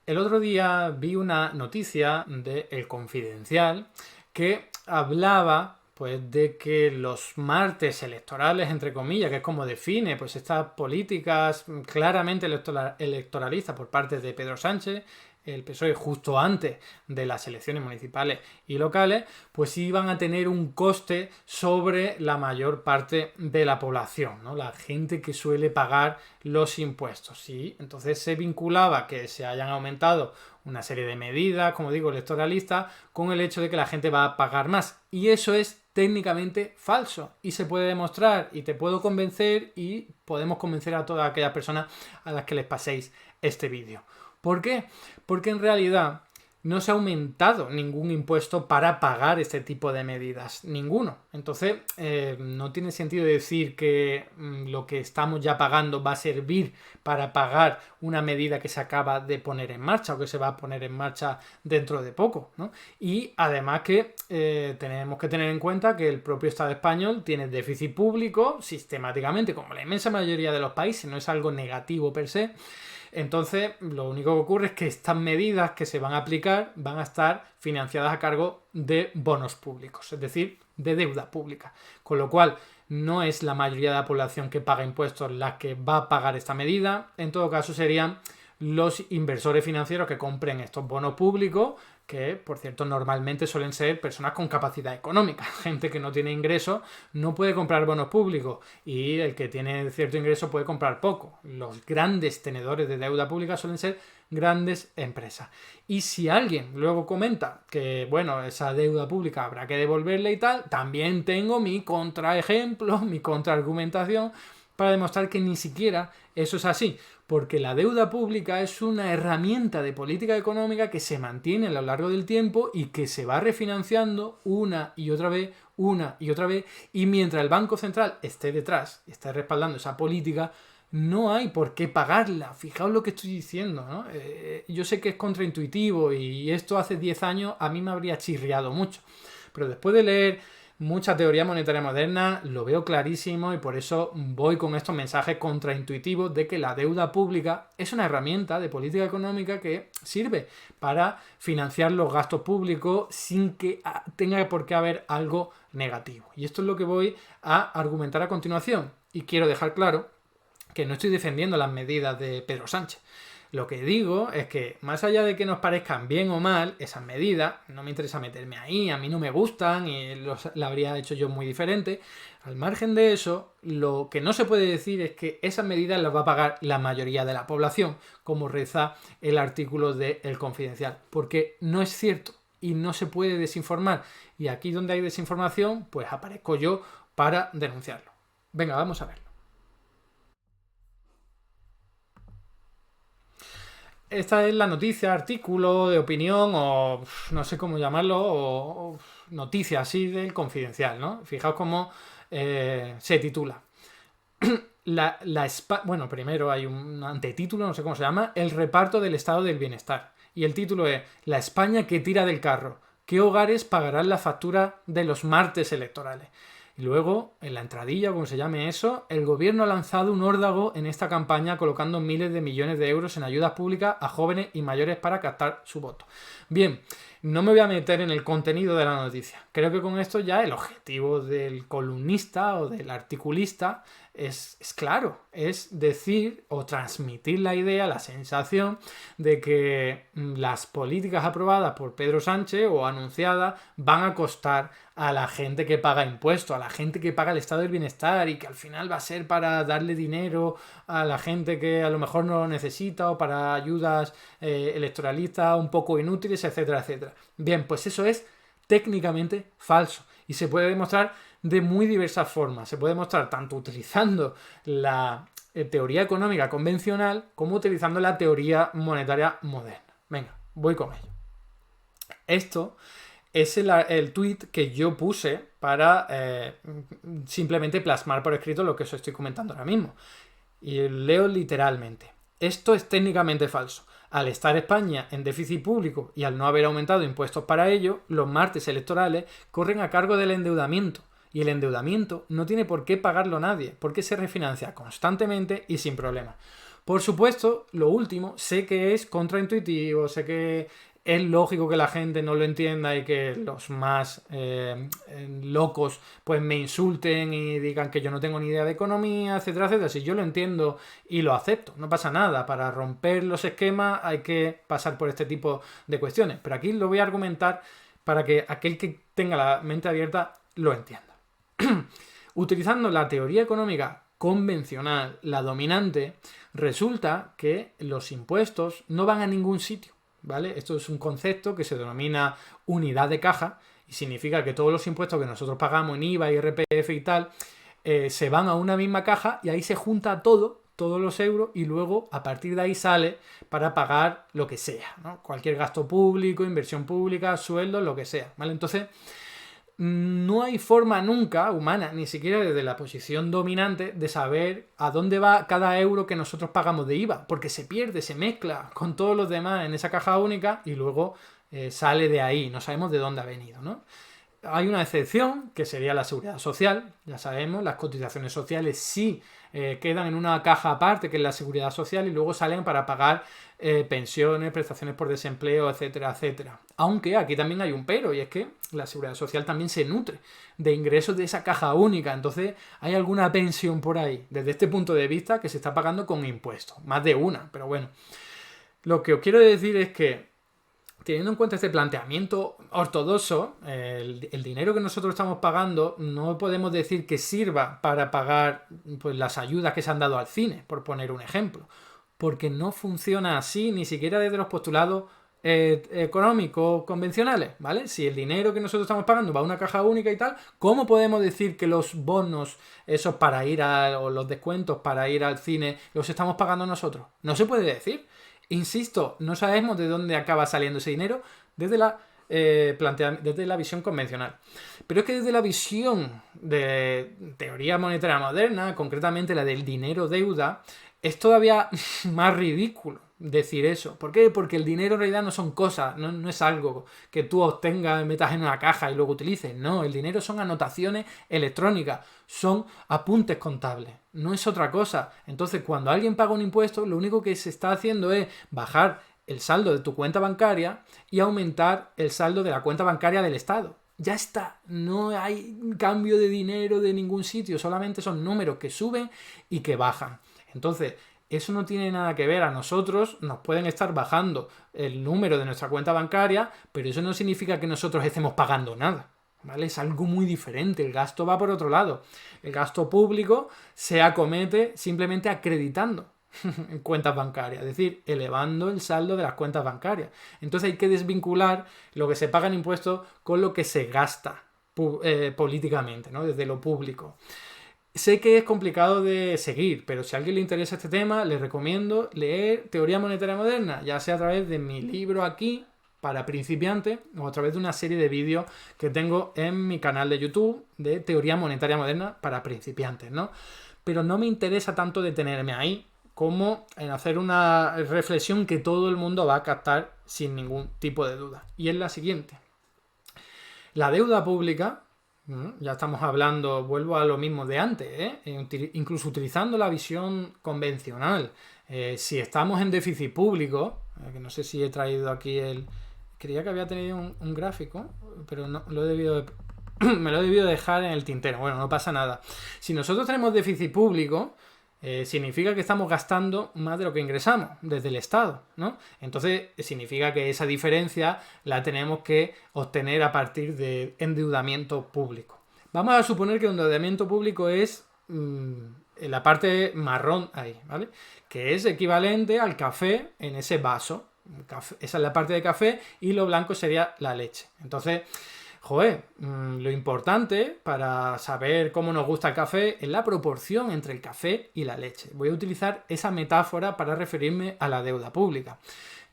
El otro día vi una noticia de El Confidencial que hablaba pues de que los martes electorales, entre comillas, que es como define pues estas políticas claramente electoralistas por parte de Pedro Sánchez, el PSOE, justo antes de las elecciones municipales y locales, pues iban a tener un coste sobre la mayor parte de la población, ¿no? La gente que suele pagar los impuestos. Y entonces se vinculaba que se hayan aumentado una serie de medidas, como digo, electoralistas, con el hecho de que la gente va a pagar más. Y eso es técnicamente falso y se puede demostrar y te puedo convencer y podemos convencer a todas aquellas personas a las que les paséis este vídeo. ¿Por qué? Porque en realidad no se ha aumentado ningún impuesto para pagar este tipo de medidas. Ninguno. Entonces, no tiene sentido decir que lo que estamos ya pagando va a servir para pagar una medida que se acaba de poner en marcha o que se va a poner en marcha dentro de poco, ¿no? Y además que tenemos que tener en cuenta que el propio Estado español tiene déficit público sistemáticamente, como la inmensa mayoría de los países, no es algo negativo per se. Entonces, lo único que ocurre es que estas medidas que se van a aplicar van a estar financiadas a cargo de bonos públicos, es decir, de deuda pública. Con lo cual, no es la mayoría de la población que paga impuestos la que va a pagar esta medida. En todo caso, serían los inversores financieros que compren estos bonos públicos, que por cierto normalmente suelen ser personas con capacidad económica. Gente que no tiene ingresos no puede comprar bonos públicos y el que tiene cierto ingreso puede comprar poco. Los grandes tenedores de deuda pública suelen ser grandes empresas. Y si alguien luego comenta que, bueno, esa deuda pública habrá que devolverla y tal, también tengo mi contraejemplo, mi contraargumentación para demostrar que ni siquiera eso es así, porque la deuda pública es una herramienta de política económica que se mantiene a lo largo del tiempo y que se va refinanciando una y otra vez, y mientras el Banco Central esté detrás, esté respaldando esa política, no hay por qué pagarla. Fijaos lo que estoy diciendo, ¿no? Yo sé que es contraintuitivo y esto hace 10 años a mí me habría chirriado mucho, pero después de leer mucha teoría monetaria moderna, lo veo clarísimo y por eso voy con estos mensajes contraintuitivos de que la deuda pública es una herramienta de política económica que sirve para financiar los gastos públicos sin que tenga por qué haber algo negativo. Y esto es lo que voy a argumentar a continuación. Y quiero dejar claro que no estoy defendiendo las medidas de Pedro Sánchez. Lo que digo es que, más allá de que nos parezcan bien o mal esas medidas, no me interesa meterme ahí, a mí no me gustan y la habría hecho yo muy diferente. Al margen de eso, lo que no se puede decir es que esas medidas las va a pagar la mayoría de la población, como reza el artículo de El Confidencial, porque no es cierto y no se puede desinformar. Y aquí donde hay desinformación, pues aparezco yo para denunciarlo. Venga, vamos a verlo. Esta es la noticia, artículo de opinión o no sé cómo llamarlo, o noticia así del Confidencial, ¿no? Fijaos cómo se titula. Bueno, primero hay un antetítulo, no sé cómo se llama, el reparto del estado del bienestar. Y el título es La España que tira del carro. ¿Qué hogares pagarán la factura de los martes electorales? Y luego, en la entradilla, como se llame eso, el gobierno ha lanzado un órdago en esta campaña colocando miles de millones de euros en ayudas públicas a jóvenes y mayores para captar su voto. Bien, no me voy a meter en el contenido de la noticia. Creo que con esto ya el objetivo del columnista o del articulista es claro, es decir o transmitir la idea, la sensación de que las políticas aprobadas por Pedro Sánchez o anunciadas van a costar a la gente que paga impuestos, a la gente que paga el estado del bienestar y que al final va a ser para darle dinero a la gente que a lo mejor no lo necesita o para ayudas electoralistas un poco inútiles, etcétera, etcétera. Bien, pues eso es técnicamente falso y se puede demostrar de muy diversas formas. Se puede demostrar tanto utilizando la teoría económica convencional como utilizando la teoría monetaria moderna. Venga, voy con ello. Esto es el tweet que yo puse para simplemente plasmar por escrito lo que os estoy comentando ahora mismo. Y leo literalmente. Esto es técnicamente falso. Al estar España en déficit público y al no haber aumentado impuestos para ello, los martes electorales corren a cargo del endeudamiento. Y el endeudamiento no tiene por qué pagarlo nadie, porque se refinancia constantemente y sin problema. Por supuesto, lo último, sé que es contraintuitivo, sé que es lógico que la gente no lo entienda y que los más locos pues me insulten y digan que yo no tengo ni idea de economía, etcétera, etcétera. Si yo lo entiendo y lo acepto, no pasa nada. Para romper los esquemas hay que pasar por este tipo de cuestiones. Pero aquí lo voy a argumentar para que aquel que tenga la mente abierta lo entienda. Utilizando la teoría económica convencional, la dominante, resulta que los impuestos no van a ningún sitio, ¿vale? Esto es un concepto que se denomina unidad de caja y significa que todos los impuestos que nosotros pagamos en IVA, IRPF y tal, se van a una misma caja y ahí se junta todo, todos los euros, y luego a partir de ahí sale para pagar lo que sea, ¿no? Cualquier gasto público, inversión pública, sueldos, lo que sea, ¿vale? Entonces, no hay forma nunca humana, ni siquiera desde la posición dominante, de saber a dónde va cada euro que nosotros pagamos de IVA, porque se pierde, se mezcla con todos los demás en esa caja única y luego sale de ahí, no sabemos de dónde ha venido, ¿no? Hay una excepción, que sería la seguridad social, ya sabemos, las cotizaciones sociales sí quedan en una caja aparte, que es la seguridad social, y luego salen para pagar pensiones, prestaciones por desempleo, etcétera, etcétera. Aunque aquí también hay un pero, y es que la seguridad social también se nutre de ingresos de esa caja única, entonces hay alguna pensión por ahí, desde este punto de vista, que se está pagando con impuestos, más de una, pero bueno. Lo que os quiero decir es que, teniendo en cuenta este planteamiento ortodoxo, el dinero que nosotros estamos pagando no podemos decir que sirva para pagar pues, las ayudas que se han dado al cine, por poner un ejemplo, porque no funciona así, ni siquiera desde los postulados económicos convencionales, ¿vale? Si el dinero que nosotros estamos pagando va a una caja única y tal, ¿cómo podemos decir que los bonos, esos para ir o los descuentos para ir al cine, los estamos pagando nosotros? No se puede decir. Insisto, no sabemos de dónde acaba saliendo ese dinero desde desde la visión convencional. Pero es que desde la visión de teoría monetaria moderna, concretamente la del dinero-deuda, es todavía más ridículo decir eso. ¿Por qué? Porque el dinero en realidad no son cosas, no es algo que tú obtengas, metas en una caja y luego utilices. No, el dinero son anotaciones electrónicas, son apuntes contables, no es otra cosa. Entonces, cuando alguien paga un impuesto, lo único que se está haciendo es bajar el saldo de tu cuenta bancaria y aumentar el saldo de la cuenta bancaria del Estado. Ya está, no hay cambio de dinero de ningún sitio, solamente son números que suben y que bajan. Entonces, eso no tiene nada que ver. A nosotros nos pueden estar bajando el número de nuestra cuenta bancaria, pero eso no significa que nosotros estemos pagando nada, ¿vale? Es algo muy diferente. El gasto va por otro lado. El gasto público se acomete simplemente acreditando en cuentas bancarias, es decir, elevando el saldo de las cuentas bancarias. Entonces hay que desvincular lo que se paga en impuestos con lo que se gasta políticamente, ¿no? Desde lo público. Sé que es complicado de seguir, pero si a alguien le interesa este tema, le recomiendo leer Teoría Monetaria Moderna, ya sea a través de mi libro aquí, para principiantes, o a través de una serie de vídeos que tengo en mi canal de YouTube de Teoría Monetaria Moderna para principiantes, ¿no? Pero no me interesa tanto detenerme ahí como en hacer una reflexión que todo el mundo va a captar sin ningún tipo de duda. Y es la siguiente. La deuda pública, ya estamos hablando, vuelvo a lo mismo de antes, incluso utilizando la visión convencional. Si estamos en déficit público, que no sé si he traído aquí creía que había tenido un gráfico, pero no lo he debido me lo he debido dejar en el tintero. Bueno, no pasa nada. Si nosotros tenemos déficit público, significa que estamos gastando más de lo que ingresamos desde el Estado, ¿no? Entonces significa que esa diferencia la tenemos que obtener a partir de endeudamiento público. Vamos a suponer que el endeudamiento público es la parte marrón ahí, ¿vale? Que es equivalente al café en ese vaso. Esa es la parte de café y lo blanco sería la leche. Entonces, lo importante para saber cómo nos gusta el café es la proporción entre el café y la leche. Voy a utilizar esa metáfora para referirme a la deuda pública.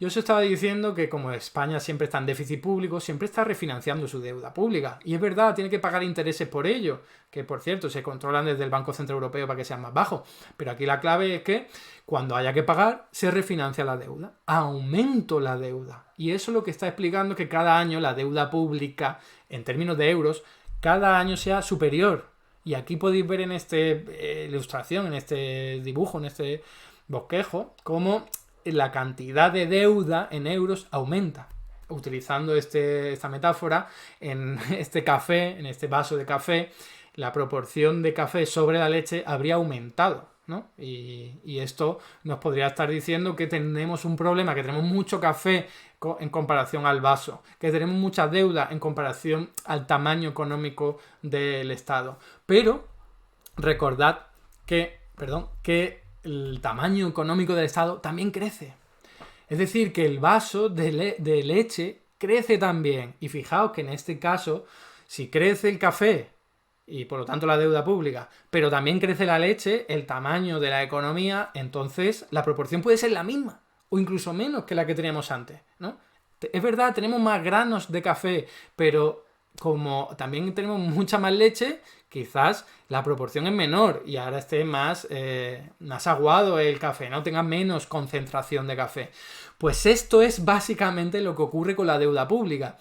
Yo os estaba diciendo que como España siempre está en déficit público, siempre está refinanciando su deuda pública. Y es verdad, tiene que pagar intereses por ello, que por cierto se controlan desde el Banco Central Europeo para que sean más bajos. Pero aquí la clave es que cuando haya que pagar, se refinancia la deuda. Aumento la deuda. Y eso es lo que está explicando que cada año la deuda pública, en términos de euros, cada año sea superior. Y aquí podéis ver en esta ilustración, en este dibujo, en este bosquejo, cómo la cantidad de deuda en euros aumenta. Utilizando esta metáfora, en este café, en este vaso de café, la proporción de café sobre la leche habría aumentado, ¿no? Y esto nos podría estar diciendo que tenemos un problema, que tenemos mucho café en comparación al vaso, que tenemos mucha deuda en comparación al tamaño económico del Estado. Pero recordad que el tamaño económico del Estado también crece. Es decir, que el vaso de leche crece también. Y fijaos que en este caso, si crece el café y por lo tanto la deuda pública, pero también crece la leche, el tamaño de la economía, entonces la proporción puede ser la misma o incluso menos que la que teníamos antes, ¿no? Es verdad, tenemos más granos de café, pero como también tenemos mucha más leche, quizás la proporción es menor y ahora esté más aguado el café, no tenga menos concentración de café. Pues esto es básicamente lo que ocurre con la deuda pública.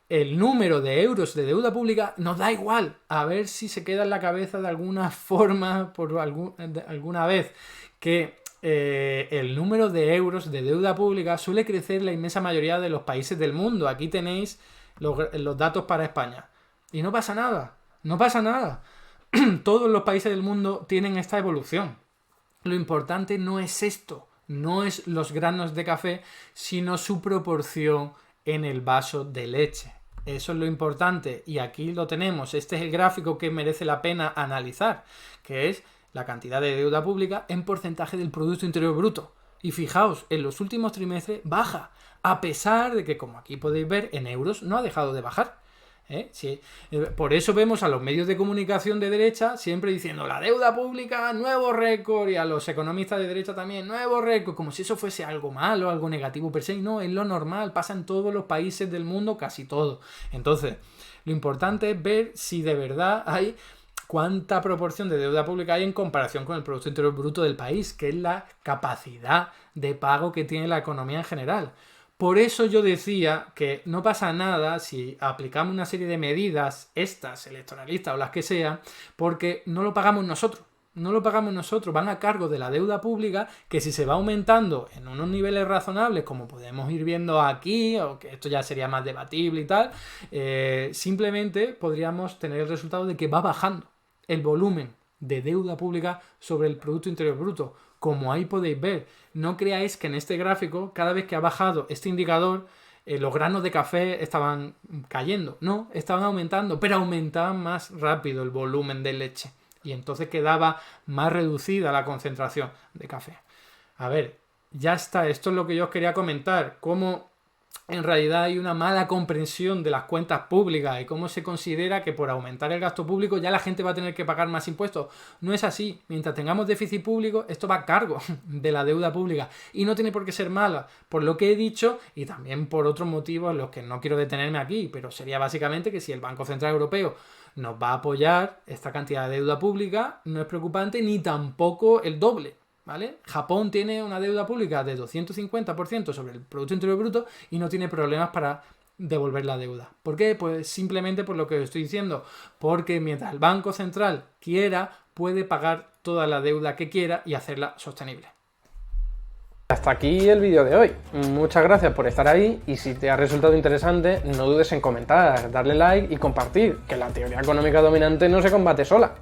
El número de euros de deuda pública nos da igual, a ver si se queda en la cabeza de alguna forma, alguna vez, que el número de euros de deuda pública suele crecer en la inmensa mayoría de los países del mundo. Aquí tenéis los datos para España. Y no pasa nada, no pasa nada. Todos los países del mundo tienen esta evolución. Lo importante no es esto, no es los granos de café, sino su proporción en el vaso de leche. Eso es lo importante y aquí lo tenemos. Este es el gráfico que merece la pena analizar, que es la cantidad de deuda pública en porcentaje del Producto Interior Bruto. Y fijaos, en los últimos trimestres baja, a pesar de que, como aquí podéis ver, en euros no ha dejado de bajar. Sí. Por eso vemos a los medios de comunicación de derecha siempre diciendo la deuda pública, nuevo récord, y a los economistas de derecha también, nuevo récord, como si eso fuese algo malo, algo negativo per se. No, es lo normal, pasa en todos los países del mundo, casi todo. Entonces, lo importante es ver si de verdad hay cuánta proporción de deuda pública hay en comparación con el Producto Interior Bruto del país, que es la capacidad de pago que tiene la economía en general. Por eso yo decía que no pasa nada si aplicamos una serie de medidas, estas, electoralistas o las que sean, porque no lo pagamos nosotros. No lo pagamos nosotros, van a cargo de la deuda pública, que si se va aumentando en unos niveles razonables, como podemos ir viendo aquí, o que esto ya sería más debatible y tal, simplemente podríamos tener el resultado de que va bajando el volumen de deuda pública sobre el Producto Interior Bruto. Como ahí podéis ver, no creáis que en este gráfico, cada vez que ha bajado este indicador, los granos de café estaban cayendo. No, estaban aumentando, pero aumentaban más rápido el volumen de leche. Y entonces quedaba más reducida la concentración de café. A ver, ya está. Esto es lo que yo os quería comentar. Cómo en realidad hay una mala comprensión de las cuentas públicas y cómo se considera que por aumentar el gasto público ya la gente va a tener que pagar más impuestos. No es así. Mientras tengamos déficit público, esto va a cargo de la deuda pública y no tiene por qué ser mala, por lo que he dicho y también por otros motivos en los que no quiero detenerme aquí, pero sería básicamente que si el Banco Central Europeo nos va a apoyar esta cantidad de deuda pública, no es preocupante ni tampoco el doble. ¿Vale? Japón tiene una deuda pública de 250% sobre el Producto Interior Bruto y no tiene problemas para devolver la deuda. ¿Por qué? Pues simplemente por lo que os estoy diciendo, porque mientras el Banco Central quiera, puede pagar toda la deuda que quiera y hacerla sostenible. Hasta aquí el vídeo de hoy. Muchas gracias por estar ahí y si te ha resultado interesante, no dudes en comentar, darle like y compartir, que la teoría económica dominante no se combate sola.